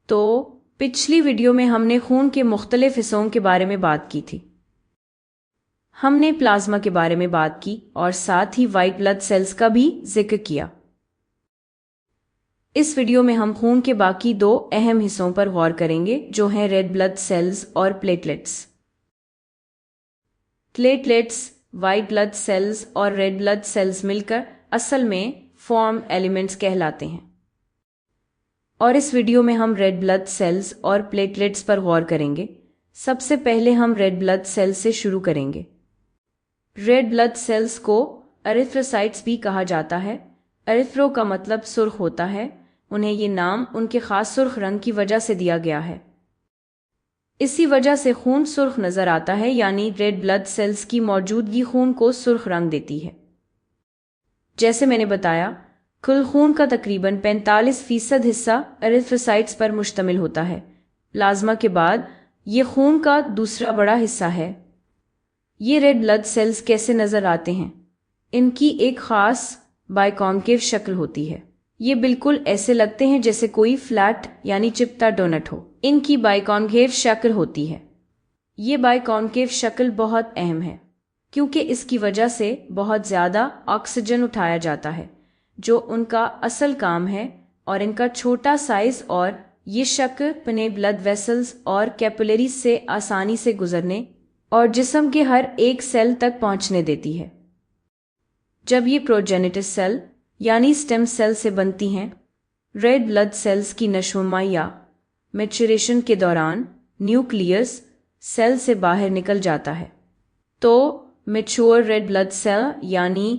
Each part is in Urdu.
تو پچھلی ویڈیو میں ہم نے خون کے مختلف حصوں کے بارے میں بات کی تھی۔ ہم نے پلازما کے بارے میں بات کی اور ساتھ ہی وائٹ بلڈ سیلز کا بھی ذکر کیا۔ اس ویڈیو میں ہم خون کے باقی دو اہم حصوں پر غور کریں گے جو ہیں ریڈ بلڈ سیلز اور platelets. Platelets, white blood cells اور ریڈ بلڈ سیلز مل کر اصل میں فارم ایلیمنٹس کہلاتے ہیں، اور اس ویڈیو میں ہم ریڈ بلڈ سیلز اور پلیٹلیٹس پر غور کریں گے۔ سب سے پہلے ہم ریڈ بلڈ سیلز سے شروع کریں گے۔ ریڈ بلڈ سیلز کو ایریتھروسائٹس بھی کہا جاتا ہے۔ ایریتھرو کا مطلب سرخ ہوتا ہے، انہیں یہ نام ان کے خاص سرخ رنگ کی وجہ سے دیا گیا ہے۔ اسی وجہ سے خون سرخ نظر آتا ہے، یعنی ریڈ بلڈ سیلز کی موجودگی خون کو سرخ رنگ دیتی ہے۔ جیسے میں نے بتایا، کل خون کا تقریباً 45% حصہ ایریتھروسائٹس پر مشتمل ہوتا ہے۔ پلازما کے بعد یہ خون کا دوسرا بڑا حصہ ہے۔ یہ ریڈ بلڈ سیلز کیسے نظر آتے ہیں؟ ان کی ایک خاص بائیکونکیو شکل ہوتی ہے۔ یہ بالکل ایسے لگتے ہیں جیسے کوئی فلیٹ یعنی چپٹا ڈونٹ ہو۔ ان کی بائیکونکیو شکل ہوتی ہے۔ یہ بائیکونکیو شکل بہت اہم ہے کیونکہ اس کی وجہ سے بہت زیادہ آکسیجن اٹھایا جاتا ہے، جو ان کا اصل کام ہے، اور ان کا چھوٹا سائز اور یہ شکل انہیں بلڈ ویسلز اور کیپلریز سے آسانی سے گزرنے اور جسم کے ہر ایک سیل تک پہنچنے دیتی ہے۔ جب یہ پروجینیٹس سیل یعنی سٹیم سیل سے بنتی ہیں، ریڈ بلڈ سیلز کی نشوونما یا میچوریشن کے دوران نیوکلیس سیل سے باہر نکل جاتا ہے۔ تو میچور ریڈ بلڈ سیل یعنی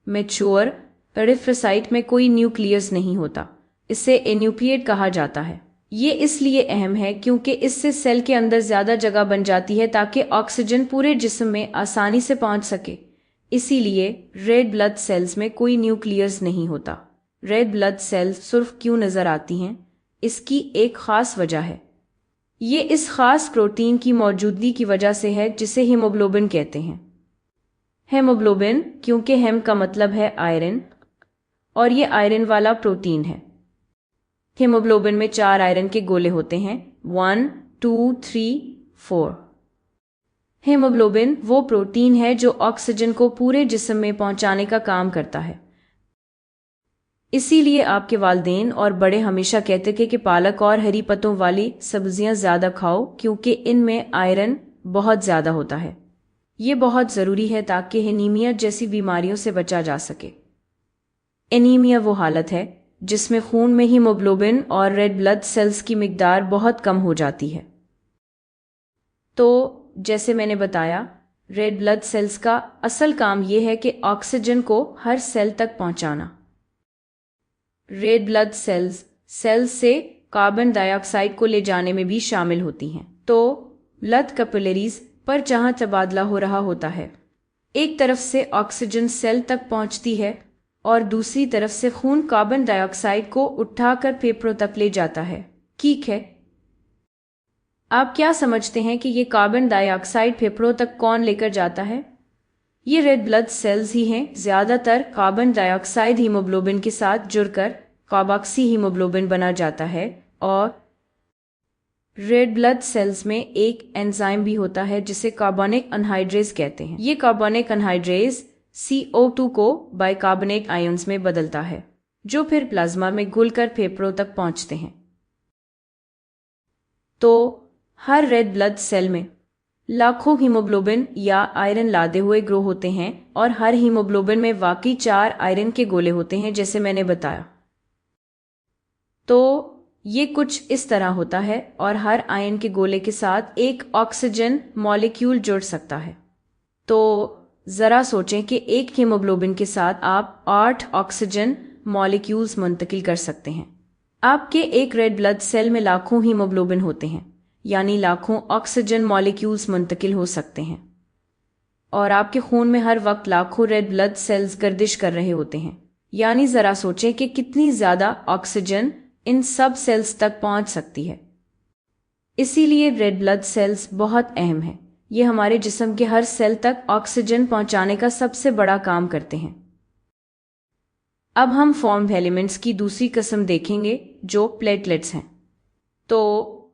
میچور ایریتھروسائٹ میں کوئی نیوکلیس نہیں ہوتا، اسے انیوپلیٹ کہا جاتا ہے۔ یہ اس لیے اہم ہے کیونکہ اس سے سیل کے اندر زیادہ جگہ بن جاتی ہے تاکہ آکسیجن پورے جسم میں آسانی سے پہنچ سکے۔ اسی لیے ریڈ بلڈ سیلز میں کوئی نیوکلیس نہیں ہوتا۔ ریڈ بلڈ سیلز سرخ کیوں نظر آتی ہیں؟ اس کی ایک خاص وجہ ہے۔ یہ اس خاص پروٹین کی موجودگی کی وجہ سے ہے جسے ہیموگلوبن کہتے ہیں۔ ہیموگلوبن کیونکہ ہیم کا مطلب ہے آئرن، اور یہ آئرن والا پروٹین ہے۔ ہیموگلوبن میں 4 آئرن کے گولے ہوتے ہیں، 1 2 3 4۔ ہیموگلوبن وہ پروٹین ہے جو آکسیجن کو پورے جسم میں پہنچانے کا کام کرتا ہے۔ اسی لیے آپ کے والدین اور بڑے ہمیشہ کہتے تھے کہ پالک اور ہری پتوں والی سبزیاں زیادہ کھاؤ کیونکہ ان میں آئرن بہت زیادہ ہوتا ہے۔ یہ بہت ضروری ہے تاکہ انیمیا جیسی بیماریوں سے بچا جا سکے۔ انیمیا وہ حالت ہے جس میں خون میں ہیموگلوبن اور ریڈ بلڈ سیلز کی مقدار بہت کم ہو جاتی ہے۔ تو جیسے میں نے بتایا، ریڈ بلڈ سیلز کا اصل کام یہ ہے کہ آکسیجن کو ہر سیل تک پہنچانا۔ ریڈ بلڈ سیلز سے کاربن ڈائی آکسائڈ کو لے جانے میں بھی شامل ہوتی ہیں۔ تو بلڈ کیپلریز پر جہاں تبادلہ ہو رہا ہوتا ہے، ایک طرف سے آکسیجن سیل تک پہنچتی ہے اور دوسری طرف سے خون کاربن ڈائی آکسائڈ کو اٹھا کر پھیپھڑوں تک لے جاتا ہے۔ ٹھیک ہے، آپ کیا سمجھتے ہیں کہ یہ کاربن ڈائی آکسائڈ پھیپھڑوں تک کون لے کر جاتا ہے؟ یہ ریڈ بلڈ سیلز ہی ہیں۔ زیادہ تر کاربن ڈائی آکسائڈ ہیموگلوبن کے ساتھ جڑ کر کارباکسی ہیموگلوبن بنا جاتا ہے، اور ریڈ بلڈ سیلز میں ایک انزائم بھی ہوتا ہے جسے کاربونک انہائیڈریز کہتے ہیں۔ یہ کاربونک انہائیڈریز CO2 کو بائی کاربونیٹ آئنز میں بدلتا ہے، جو پھر پلازما میں گھل کر پھیپھڑوں تک پہنچتے ہیں۔ تو ہر ریڈ بلڈ سیل میں لاکھوں ہیموگلوبن یا آئرن لادے ہوئے گروہ ہوتے ہیں، اور ہر ہیموگلوبن میں واقعی 4 آئرن کے گولے ہوتے ہیں جیسے میں نے بتایا۔ تو یہ کچھ اس طرح ہوتا ہے، اور ہر آئرن کے گولے کے ساتھ ایک آکسیجن مالیکیول جڑ سکتا ہے۔ تو ذرا سوچیں کہ ایک ہیموگلوبن کے ساتھ آپ 8 آکسیجن مالیکیولز منتقل کر سکتے ہیں۔ آپ کے ایک ریڈ بلڈ سیل میں لاکھوں ہیموگلوبن ہوتے ہیں، یعنی لاکھوں آکسیجن مالیکیولز منتقل ہو سکتے ہیں، اور آپ کے خون میں ہر وقت لاکھوں ریڈ بلڈ سیلز گردش کر رہے ہوتے ہیں۔ یعنی ذرا سوچیں کہ کتنی زیادہ آکسیجن ان سب سیلز تک پہنچ سکتی ہے۔ اسی لیے ریڈ بلڈ سیلز بہت اہم ہیں۔ یہ ہمارے جسم کے ہر سیل تک آکسیجن پہنچانے کا سب سے بڑا کام کرتے ہیں۔ اب ہم فارم ایلیمنٹس کی دوسری قسم دیکھیں گے جو پلیٹلیٹس ہیں۔ تو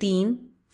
3,